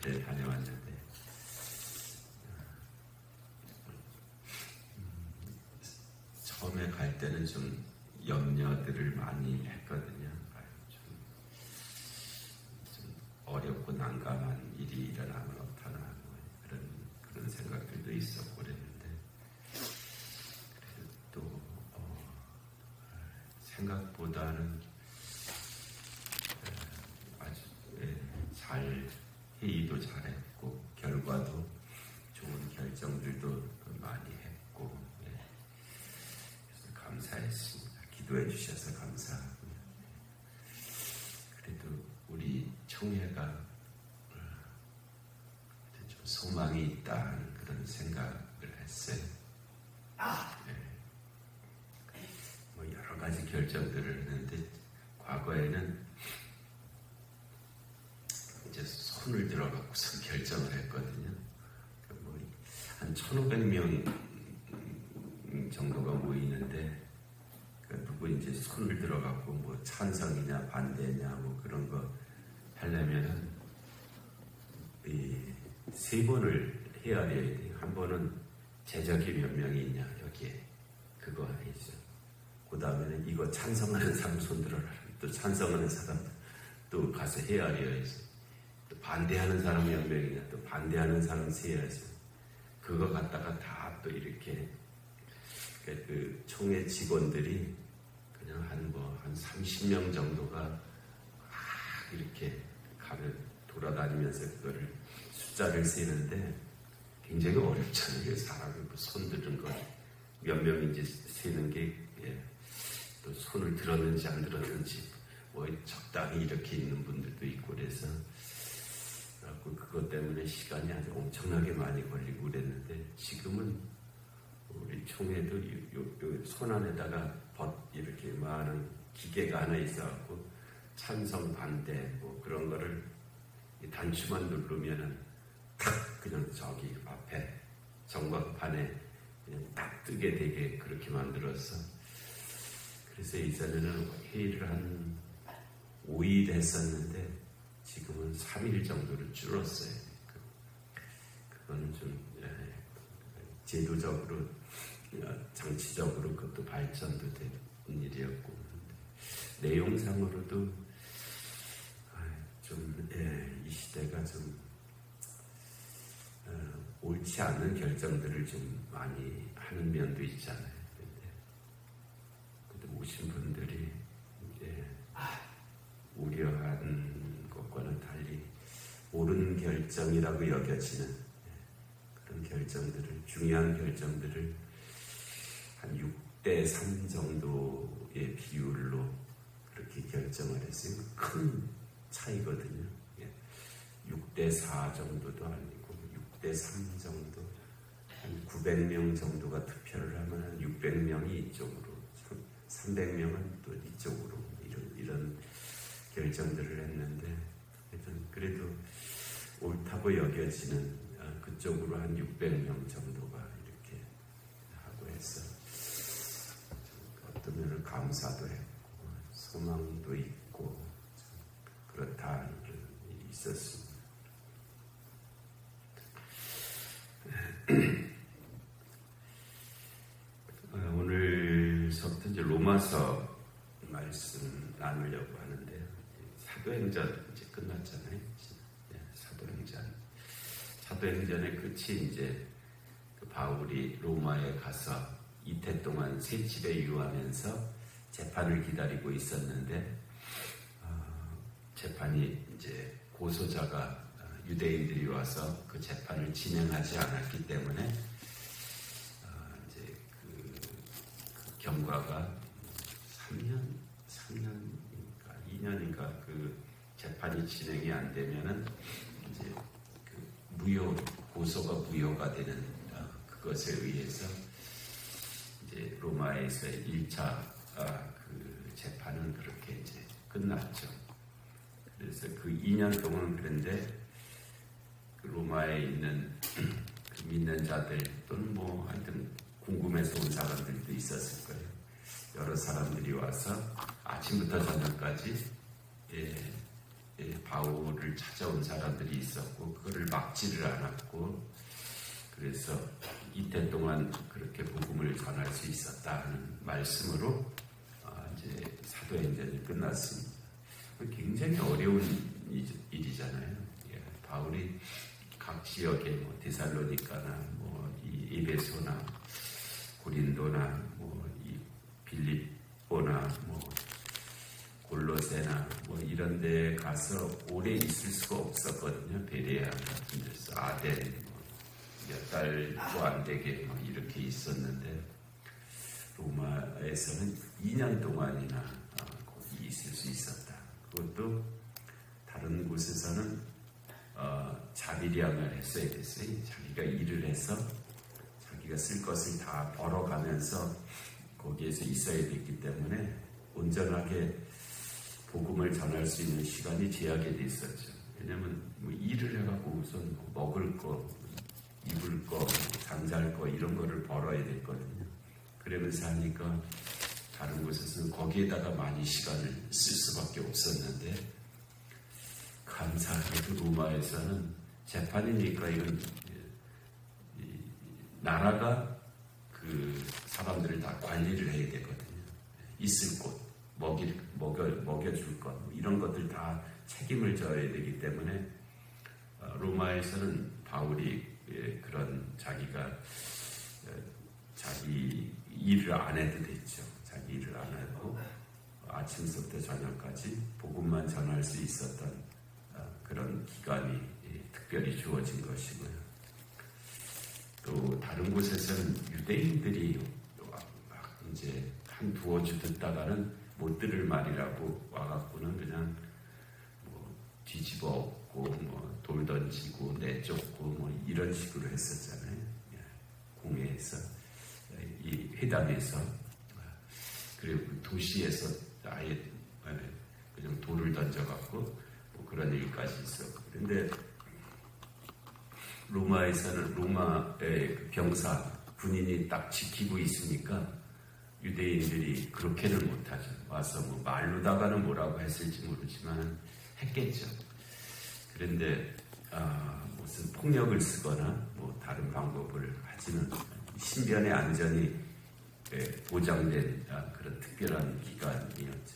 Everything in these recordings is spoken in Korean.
때 다녀왔는데 처음에 갈 때는 좀 염려들을 많이 했거든요. 좀 어렵고 난감한 일이 일어나면 어떡하나 뭐 그런 생각들도 있었고 그랬는데 그래도 또 생각보다는 아주 잘 회의도 잘했고 결과도 좋은 결정들도 많이 했고 그래서 감사했습니다. 기도해 주셔서 감사하고요. 그래도 우리 총회가 좀 소망이 있다는 그런 생각을 했어요. 뭐 여러 가지 결정들을 했는데 과거에는 이제 손을 들어갖고서 결정을 했거든요. 뭐 한 1,500명 정도가 모이는데 누구 이제 손을 들어갖고 뭐 찬성이냐 반대냐 뭐 그런 거 하려면은 세 번을 헤아려야 돼요. 한 번은 제적이 몇 명이 있냐 여기에 그거 해야죠. 그 다음에는 이거 찬성하는 사람 손 들어라. 또 찬성하는 사람 또 가서 헤아려야죠. 또 반대하는 사람 몇 명이냐 또 반대하는 사람 세야죠. 그거 갖다가 다 또 이렇게 그 총회 직원들이 그냥 한 30명 정도가 막 이렇게 가면 돌아다니면서 그거를 숫자를 세는데 굉장히 어렵잖아요. 사람이 손 드는 거 몇 명인지 세는 게 또 손을 들었는지 안 들었는지 뭐 적당히 이렇게 있는 분들도 있고 그래서 그것 때문에 시간이 아주 엄청나게 많이 걸리고 그랬는데 지금은 우리 총회도 손 안에다가 이렇게 많은 기계가 하나 있어갖고 찬성 반대 뭐 그런 거를 단추만 누르면은 탁 그냥 저기 앞에 정박판에 그냥 딱 뜨게 되게 그렇게 만들었어. 그래서 이전에는 회의를 한 5일 했었는데 지금은 3일 정도로 줄었어요. 그거는 좀 제도적으로 장치적으로 그것도 발전도 된 일이었고 내용상으로도 좀 이 시대가 좀 옳지 않은 결정들을 좀 많이 하는 면도 있잖아요. 근데 오신 분들이 우려한 것과는 달리 옳은 결정이라고 여겨지는 그런 결정들을 중요한 결정들을 한 6대3 정도의 비율로 그렇게 결정을 했어요. 큰 차이거든요. 6대4 정도도 아니고 6대3 정도 한 900명 정도가 투표를 하면 한 600명이 이쪽으로 300명은 또 이쪽으로 이런 결정들을 했는데 그래도 옳다고 여겨지는 그쪽으로 한 600명 정도가 이렇게 하고 해서 어떤 면을 감사도 했고 소망도 있고 그렇다는 일이 있었습니다. 오늘서부터 이제 로마서 말씀 나누려고 하는데요. 사도행전 이제 끝났잖아요. 사도행전의 끝이 이제 그 바울이 로마에 가서 이태 동안 새 집에 유하면서 재판을 기다리고 있었는데 재판이 이제 고소자가 유대인들이 와서 그 재판을 진행하지 않았기 때문에 이제 그 경과가 3년인가 2년인가 그 재판이 진행이 안 되면은 이제 고소가 무효가 되는 그것에 의해서 이제 로마에서의 1차 그 재판은 그렇게 이제 끝났죠. 그래서 그 2년 동안 그런데 그 로마에 있는 그 믿는 자들 또는 뭐 하여튼 궁금해서 온 사람들도 있었을 거예요. 여러 사람들이 와서 아침부터 저녁까지 바울을 바울을 찾아온 사람들이 있었고 그거를 막지를 않았고 그래서 이때 동안 그렇게 복음을 전할 수 있었다 하는 말씀으로 이제 사도행전이 끝났습니다. 굉장히 어려운 일이잖아요. 바울이 각 지역에 뭐 데살로니가나 뭐 이 에베소나 고린도나 뭐 이 빌립보나 뭐 골로새나 뭐 이런 데 가서 오래 있을 수가 없었거든요. 베레아 같은 데서 아덴 몇 달도 안 되게 뭐 이렇게 있었는데 로마에서는 2년 동안이나 거기 있을 수 있었다. 그것도 다른 곳에서는 자비량을 했어야 됐어요. 자기가 일을 해서 자기가 쓸 것을 다 벌어가면서 거기에서 있어야 됐기 때문에 온전하게 복음을 전할 수 있는 시간이 제약이 돼 있었죠. 왜냐하면 뭐 일을 해갖고 우선 먹을 거, 입을 거, 잠잘 거 이런 거를 벌어야 됐거든요. 그러면서 하니까 다른 곳에서는 거기에다가 많이 시간을 쓸 수밖에 없었는데 감사하게도 로마에서는 재판이니까 이건 나라가 그 사람들을 다 관리를 해야 되거든요. 있을 곳, 먹여줄 것 이런 것들 다 책임을 져야 되기 때문에 로마에서는 바울이 그런 자기가 자기 일을 안 해도 됐죠. 자기 일을 안 하고 아침부터 저녁까지 복음만 전할 수 있었던 그런 기간이 특별히 주어진 것이고요. 또 다른 곳에서는 유대인들이 막 이제 한 두어 주 듣다가는 못 들을 말이라고 와갖고는 그냥 뭐 뒤집어 엎고 뭐 돌 던지고 내쫓고 뭐 이런 식으로 했었잖아요. 공회에서 이 회당에서 그리고 도시에서 아예 그냥 돌을 던져갖고 뭐 그런 일까지 있었고 그런데 로마에서는 로마의 병사 군인이 딱 지키고 있으니까 유대인들이 그렇게는 못하죠. 와서 뭐 말로다가는 뭐라고 했을지 모르지만 했겠죠. 그런데 무슨 폭력을 쓰거나 뭐 다른 방법을 하지는 신변의 안전이 보장된 그런 특별한 기간이었죠.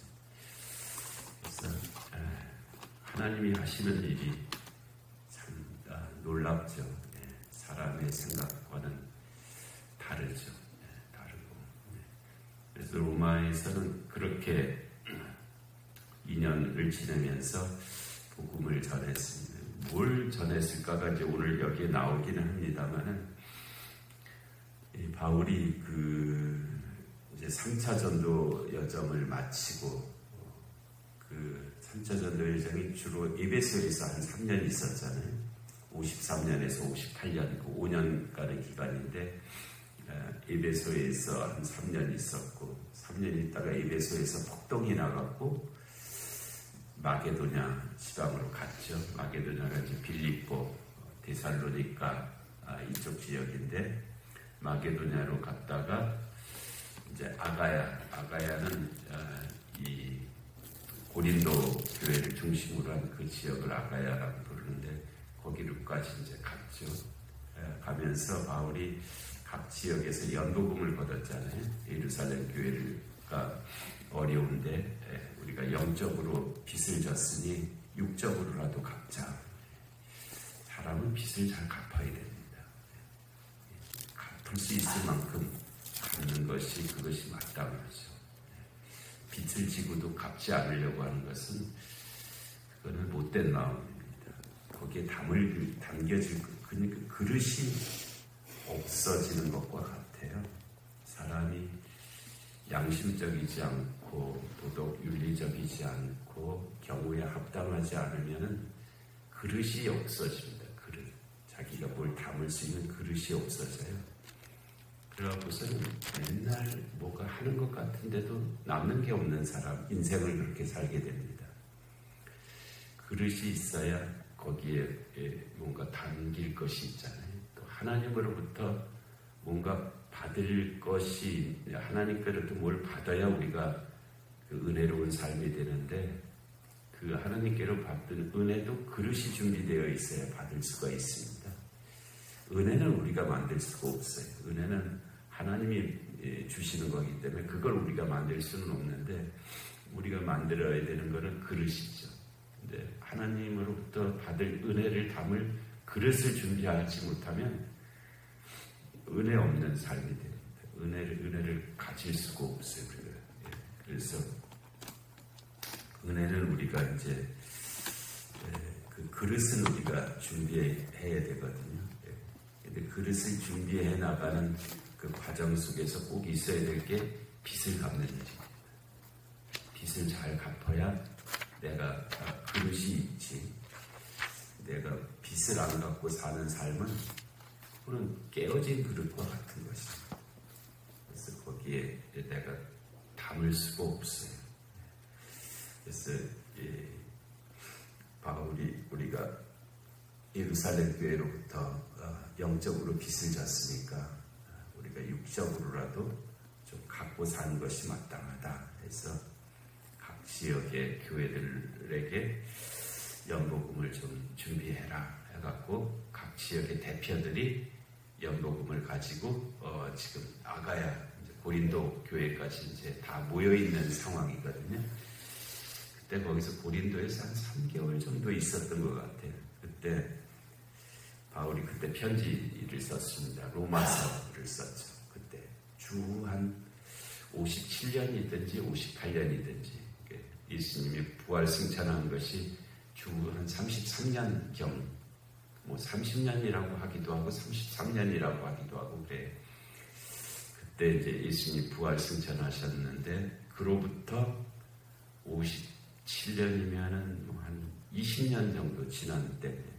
그래서 하나님이 하시는 일이 참 놀랍죠. 사람의 생각과는 다르죠. 다르고. 그래서 로마에서는 그렇게 2년을 지내면서 복음을 전했습니다. 뭘 전했을까가 이제 오늘 여기에 나오기는 합니다만은 바울이 이제 3차 전도 여정을 마치고 그 3차 전도 여정이 주로 에베소에서 한 3년 있었잖아요. 53년에서 58년, 그 5년간의 기간인데 에베소에서 한 3년 있었고 3년 있다가 에베소에서 폭동이 나갔고 마게도냐 지방으로 갔죠. 마게도냐가 이제 빌립보, 데살로니가 이쪽 지역인데 마게도냐로 갔다가 이제 아가야는 이 고린도 교회를 중심으로 한 그 지역을 아가야라고 부르는데 거기로까지 이제 갔죠. 가면서 바울이 각 지역에서 연복음을 거뒀잖아요. 예루살렘 교회가 어려운데 우리가 영적으로 빚을 졌으니 육적으로라도 갚자. 사람은 빚을 잘 갚아야 됩니다. 갚을 수 있을 만큼 갚는 것이 그것이 마땅하죠. 빚을 지고도 갚지 않으려고 하는 것은 그거는 못된 마음입니다. 거기에 담겨질 그 그릇이 없어지는 것과 같아요. 사람이 양심적이지 않고 도덕 윤리적이지 않고 경우에 합당하지 않으면은 그릇이 없어집니다. 그릇. 자기가 뭘 담을 수 있는 그릇이 없어져요. 그래갖고서는 맨날 뭐가 하는 것 같은데도 남는 게 없는 사람, 인생을 그렇게 살게 됩니다. 그릇이 있어야 거기에 뭔가 담길 것이 있잖아요. 또 하나님으로부터 뭔가 받을 것이, 하나님께로부터 뭘 받아야 우리가 그 은혜로운 삶이 되는데, 그 그 하나님께로 받은 은혜도 그릇이 준비되어 있어야 받을 수가 있습니다. 은혜는 우리가 만들 수가 없어요. 은혜는 하나님이 주시는 거기 때문에 그걸 우리가 만들 수는 없는데, 우리가 만들어야 되는 것은 그릇이죠. 근데 하나님으로부터 받을 은혜를 담을 그릇을 준비하지 못하면 은혜 없는 삶이 됩니다. 은혜를 가질 수가 없어요. 그래서 은혜는 우리가 이제 그 그릇은 우리가 준비해야 되거든요. 근데 그릇을 준비해 나가는 그 과정 속에서 꼭 있어야 될 게 빚을 갚는 일입니다. 빚을 잘 갚아야 내가 그릇이 있지. 내가 빚을 안 갚고 사는 삶은 그는 깨어진 그릇과 같은 것이죠. 그래서 거기에 내가 담을 수가 없어요. 그래서 바울이 우리가 예루살렘 교회로부터 영적으로 빚을 졌으니까 우리가 육적으로라도 좀 갖고 사는 것이 마땅하다 해서 각 지역의 교회들에게 연복음을 좀 준비해라 해갖고 각 지역의 대표들이 연복음을 가지고 지금 아가야 고린도 교회까지 이제 다 모여 있는 상황이거든요. 그때 거기서 고린도에서 한 3개월 정도 있었던 것 같아요. 그때 바울이 그때 편지를 썼습니다. 로마서를 썼죠. 그때 주 한 57년이든지 58년이든지 예수님이 부활 승천한 것이 주 한 33년경, 뭐 30년이라고 하기도 하고 33년이라고 하기도 하고 그래요. 그때 이제 예수님이 부활 승천하셨는데 그로부터 57년이면은 뭐 한 20년 정도 지난 때입니다.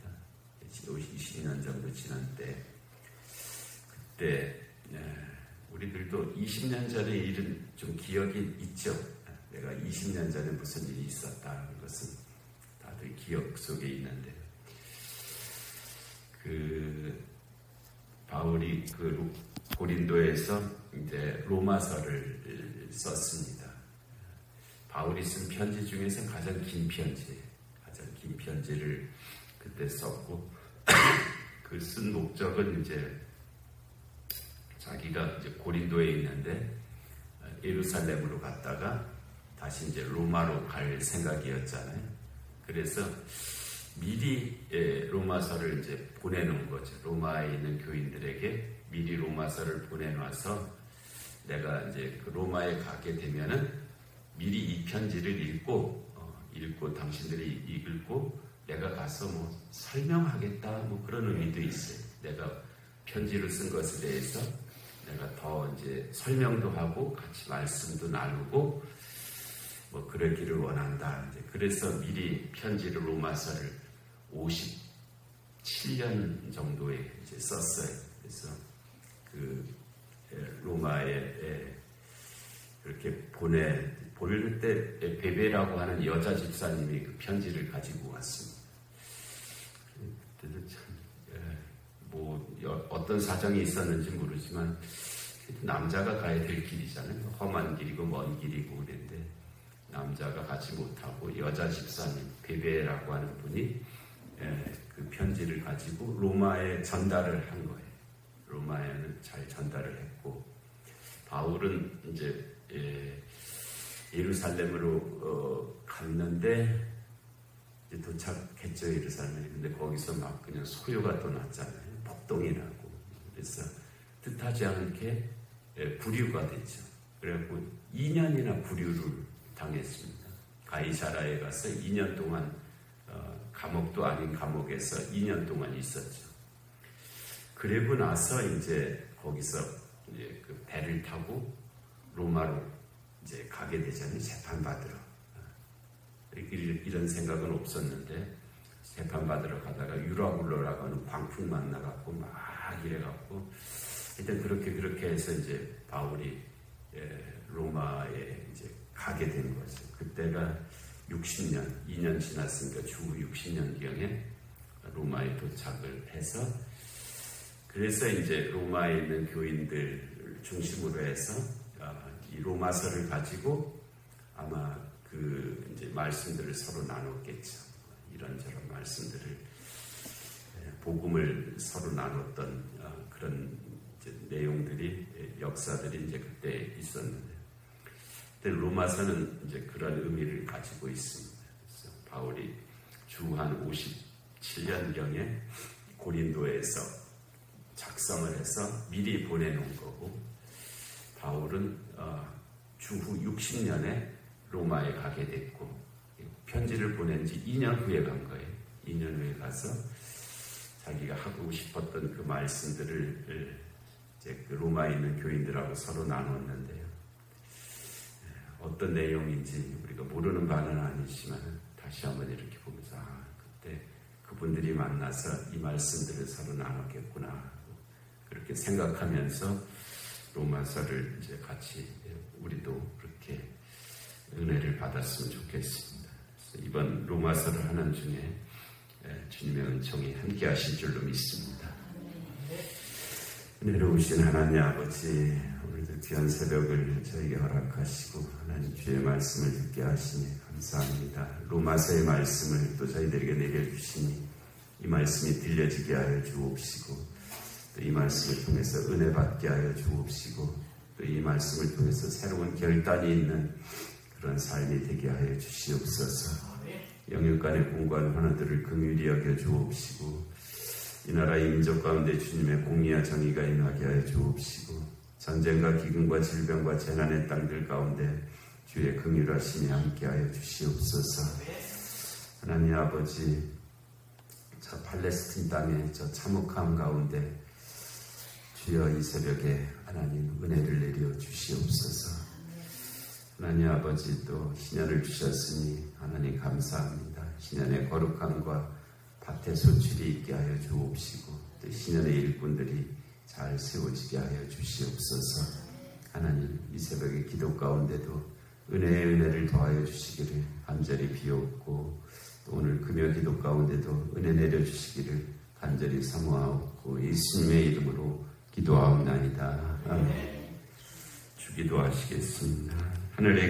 20년 정도 지난 때, 그때 우리들도 20년 전의 일은 좀 기억이 있죠. 내가 20년 전에 무슨 일이 있었다는 것은 다들 기억 속에 있는데, 그 바울이 그 고린도에서 이제 로마서를 썼습니다. 바울이 쓴 편지 중에서 가장 긴 편지를 그때 썼고, 그 쓴 목적은 이제 자기가 이제 고린도에 있는데 예루살렘으로 갔다가 다시 이제 로마로 갈 생각이었잖아요. 그래서 미리 로마서를 이제 보내놓은 거죠. 로마에 있는 교인들에게 미리 로마서를 보내놔서 내가 이제 그 로마에 가게 되면은 미리 이 편지를 읽고 당신들이 읽고 내가 가서 뭐 설명하겠다, 뭐 그런 의미도 있어요. 내가 편지를 쓴 것에 대해서 내가 더 이제 설명도 하고 같이 말씀도 나누고 뭐 그러기를 원한다. 이제 그래서 미리 편지를 로마서를 57년 정도에 이제 썼어요. 그래서 그 로마에 그렇게 보낼 때 베베라고 하는 여자 집사님이 그 편지를 가지고 왔습니다. 그때도 참 뭐 어떤 사정이 있었는지 모르지만 남자가 가야 될 길이잖아요. 험한 길이고 먼 길이고 그랬는데 남자가 가지 못하고 여자 집사님 베베라고 하는 분이 그 편지를 가지고 로마에 전달을 한 거예요. 로마에는 잘 전달을 했고, 바울은 이제 예루살렘으로 갔는데 이제 도착했죠. 예루살렘에. 근데 거기서 막 그냥 소요가 또 났잖아요. 폭동이 나고. 그래서 뜻하지 않게 구류가 됐죠. 그래갖고 2년이나 구류를 당했습니다. 가이사라에 가서 2년 동안 감옥도 아닌 감옥에서 2년 동안 있었죠. 그리고 나서 이제 거기서 이제 그 배를 타고 로마로 이제 가게 되잖아요. 재판받으러. 이런 생각은 없었는데 재판받으러 가다가 유라굴로라고 하는 광풍 만나갖고 막 이래갖고 일단 그렇게 해서 이제 바울이 로마에 이제 가게 된 거죠. 그때가 60년, 2년 지났으니까 주 60년경에 로마에 도착을 해서, 그래서 이제 로마에 있는 교인들 중심으로 해서 이 로마서를 가지고 아마 그 이제 말씀들을 서로 나눴겠죠. 이런저런 말씀들을, 복음을 서로 나눴던 그런 이제 내용들이, 역사들이 이제 그때 있었는데, 그때 로마서는 이제 그런 의미를 가지고 있습니다. 그래서 바울이 주 한 57년경에 고린도에서 작성을 해서 미리 보내놓은 거고, 바울은 주후 60년에 로마에 가게 됐고, 편지를 보낸 지 2년 후에 간 거예요. 2년 후에 가서 자기가 하고 싶었던 그 말씀들을 이제 그 로마에 있는 교인들하고 서로 나눴는데요. 어떤 내용인지 우리가 모르는 바는 아니지만 다시 한번 이렇게 보면서 그때 그분들이 만나서 이 말씀들을 서로 나눴겠구나, 그렇게 생각하면서 로마서를 이제 같이 우리도 그렇게 은혜를 받았으면 좋겠습니다. 그래서 이번 로마서를 하는 중에 주님의 은총이 함께 하실 줄로 믿습니다. 은혜로우신 하나님 아버지, 오늘도 귀한 새벽을 저에게 허락하시고 하나님 주의 말씀을 듣게 하시니 감사합니다. 로마서의 말씀을 또 저희들에게 내려주시니 이 말씀이 들려지게 하여 주옵시고, 또 이 말씀을 통해서 은혜 받게 하여 주옵시고, 또 이 말씀을 통해서 새로운 결단이 있는 그런 삶이 되게 하여 주시옵소서. 영역 간의 공고한 환우들을 긍휼히 여겨 주옵시고, 이 나라의 민족 가운데 주님의 공의와 정의가 임하게 하여 주옵시고, 전쟁과 기근과 질병과 재난의 땅들 가운데 주의 긍휼하심이 함께 하여 주시옵소서. 하나님 아버지, 저 팔레스틴 땅의 저 참혹함 가운데 주여 이 새벽에 하나님 은혜를 내려 주시옵소서. 하나님 아버지, 또 신년을 주셨으니 하나님 감사합니다. 신년의 거룩함과 밭의 소출이 있게 하여 주옵시고, 또 신년의 일꾼들이 잘 세워지게 하여 주시옵소서. 하나님, 이 새벽의 기도 가운데도 은혜의 은혜를 더하여 주시기를 간절히 비옵고, 또 오늘 금요 기도 가운데도 은혜 내려주시기를 간절히 사모하옵고, 예수님의 이름으로 기도하옵나이다. 아멘. 주기도하시겠습니다. 하늘에